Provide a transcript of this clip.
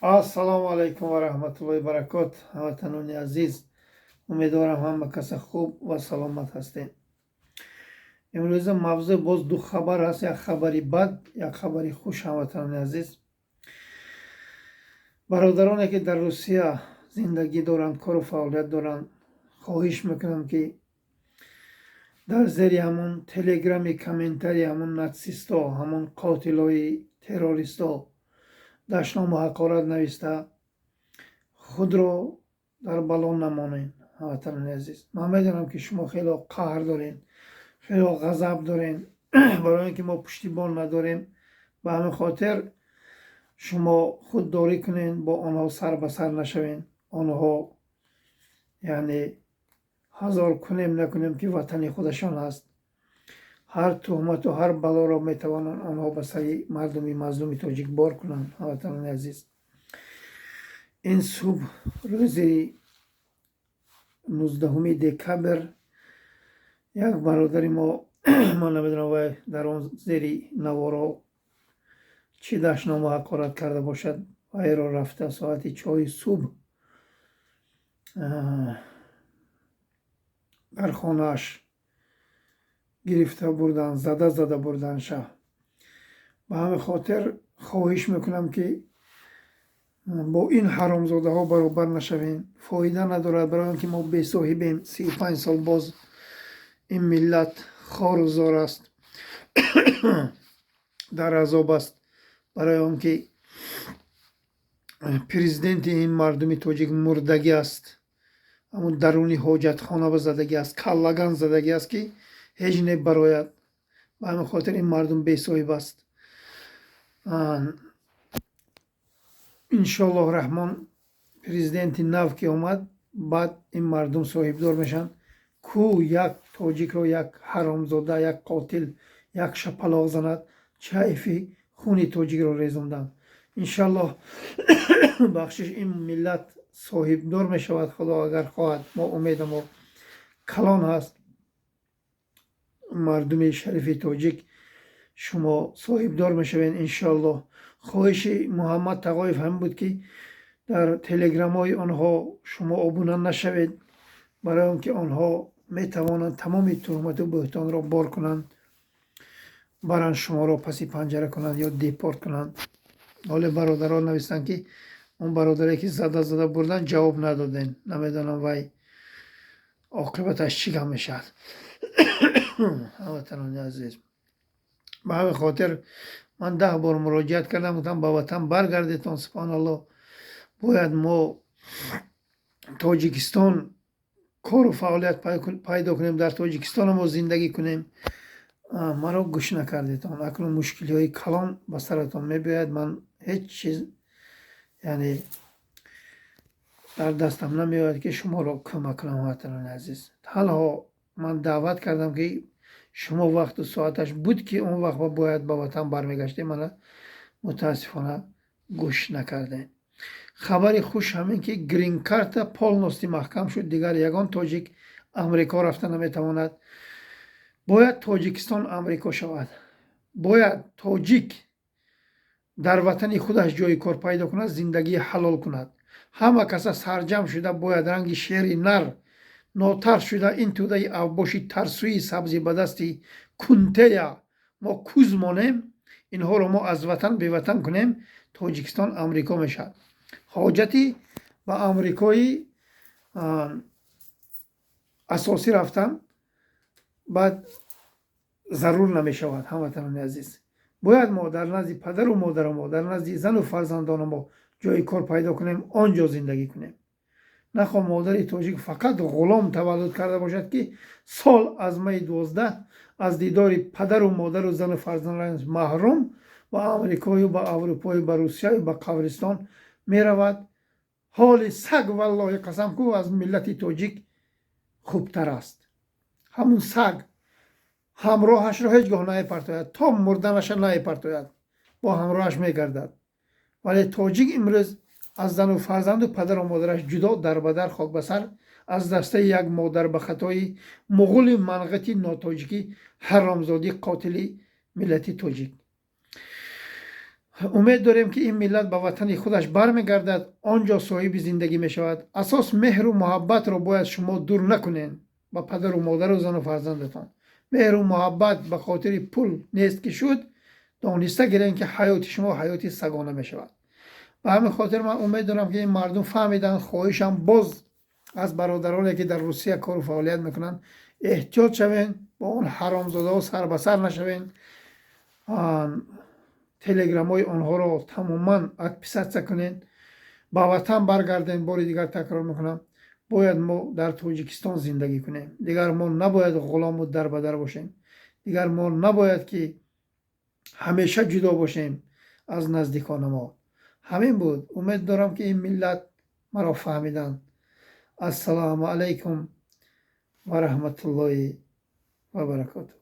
ассалому алайкум ва раҳматуллоҳи баракот. ҳамватанони азиз, умедворам ҳама каса хуб ва саломат ҳастем. имрӯза мавзӯъ боз ду хабар аст, як хабари бад, як хабари хуш. ҳамватанони азиз, бародароне ки дар Русия зиндагӣ доранд, кору фаъолият доранд, хоҳиш мекунам ки дар зери ҳамон телеграми комментари ҳамон натсисто, ҳамон қотилои террористо дашному ҳақорат нависта худро дар балон намонем. ҳамватанони азиз, ман медонам ки шумо хело қаҳр дорен, хело ғазаб дорен, барои ин ки мо пуштибон надорем. ба ҳамин хотир шумо худдорӣ кунед, бо онҳо сар ба сар нашавен. онҳо яъне ҳазор кунем накунем ки ватани худашон аст. ҳар тӯҳмату ҳар балоро метавонанд онҳо ба сари мардуми мазлуми тоҷик бор кунанд. ҳамватанони азиз, ин субҳ рӯзи 19 декабр як бародари мо ман намедонам вай дар он зери наворо чӣ дашному ҳақорат карда бошад, вайро рафта соати 4 субҳ дар хонааш гирифта бурданд, зада бурданд шаҳ. ба ҳамин хотир хоҳиш мекунам ки бо ин ҳаромзодаҳо баробар нашавем. фоида надорад, барои ин ки мо бесоҳибем. 35 сол боз ин миллат хору зор аст, дар азоб аст, барои он ки президенти ин мардуми тоҷик мурдагӣ аст, ҳамун даруни ҳоҷатхона задагӣ аст, каллаган задагӣ аст ки ҳеҷ небарояд. ба ҳамин хотир ин мардум бесоҳиб аст. иншоаллоҳ раҳмон президенти нав ки омад, баъд ин мардум соҳибдор мешаванд. ку як тоҷикро, як ҳаромзода, як қотил, як шапалоқ занад, чӣ ҳайфи хуни тоҷикро резонданд. иншоаллоҳ бахшиш ин миллат соҳибдор мешавад, худо агар хоҳад. мо умеда мо калон ҳаст. мардуми шарифи тоҷик, шумо соҳибдор мешавед иншоаллоҳ. хоҳиши муҳаммад тағоев ҳам буд ки дар телеграмҳои онҳо шумо обуна нашавед, барои он ки онҳо метавонанд тамоми тӯҳмату бӯҳтонро бор кунанд, баранд шуморо паси панҷара кунанд ё депорт кунанд. ҳоле бародарон навистанд ки он бародаре ки зада бурданд ҷавоб надодем. намедонам вай оқибаташ чӣ гап мешавад. ҳамватанони азиз, ба ҳамин хотир ман 10 бор муроҷиат кардам, гуфтам ба ватан баргардетон. субҳаналлоҳ, бояд мо тоҷикистон кору фаъолият пайдо кунем, дар тоҷикистон мо зиндагӣ кунем. маро гӯш накардетон. акнун мушкилиҳои калон ба саратон мебиёяд. ман ҳеҷ чиз яъне дар дастам намеояд ки шуморо кӯмак кунам. ҳамватанони азиз, танҳо ман даъват кардам ки шумо вақту соаташ буд ки он вақт бояд ба ватан бармегаштем, мана мутаассифона гӯш накардем. хабари хуш ҳамин ки грин карта полности маҳкам шуд. дигар ягон тоҷик амрико рафта наметавонад. бояд тоҷикистон амрико шавад. бояд тоҷик дар ватани худаш ҷои кор пайдо кунад, зиндагии ҳалол кунад. ҳама каса сарҷам шуда бояд ранги шери нар нотарс шуда ин тӯдаи авбоши тарсӯи сабзи ба дасти кунтея мо кӯз монем. инҳоро мо аз ватан беватан кунем, тоҷикистон амрико мешавад. ҳоҷати ба амрикои асосӣ рафтан баъд зарур намешавад. ҳамватанони азиз, бояд мо дар назди падару модарамо, дар назди зану фарзандонамо ҷои кор пайдо кунем, он ҷо зиндагӣ кунем. нахоҳ модари тоҷик фақат ғулом таваллуд карда бошад ки сол аз майи 12 аз дидори падару модару зану фарзандонаш маҳрум ба амрикою ба аврупою ба русияю ба қабристон меравад. ҳоли саг валлоҳи қасам ку аз миллати тоҷик хубтар аст. ҳамун саг ҳамроҳашро ҳеҷ гоҳ наепартояд, то мурданаша наепартояд, бо ҳамроҳаш мегардад. вале тоҷик имрӯз аз зану фарзанду падару модараш ҷудо, дарбадар, хокбасар, аз дастаи як модар ба хатои муғули манғити нотоҷикӣ, ҳаромзоди қотили миллати тоҷик. امید داریم که این ملت به وطن خودش برمیگردد، آنجا صاحب زندگی می شود. اساس مهر و محبت را باید شما دور نکنین با پدر و مادر و زن و فرزندتان. مهر و محبت به خاطر پول نیست که شد، دانسته گیرین که حیات شما حیات سگانه می شود. به همین خاطر من امید دارم که این مردم فهمیدن. خواهشم باز از برادرانی که در روسیه کار و فعالیت میکنن احتیاط شوین، با اون حرامزاده ها سر به سر نشوین. تلگرام های آنها را تماما ادپیسات کنین، با وطن برگردین. بار دیگر تکرار میکنم، باید ما در تاجیکستان زندگی کنیم. دیگر ما نباید غلام و در بدر باشیم. دیگر ما نباید که همیشه جدا باشیم از نزدیکان ما. همین بود. امید دارم که این ملت مرا فهمیدن. السلام علیکم و رحمت الله و برکاته.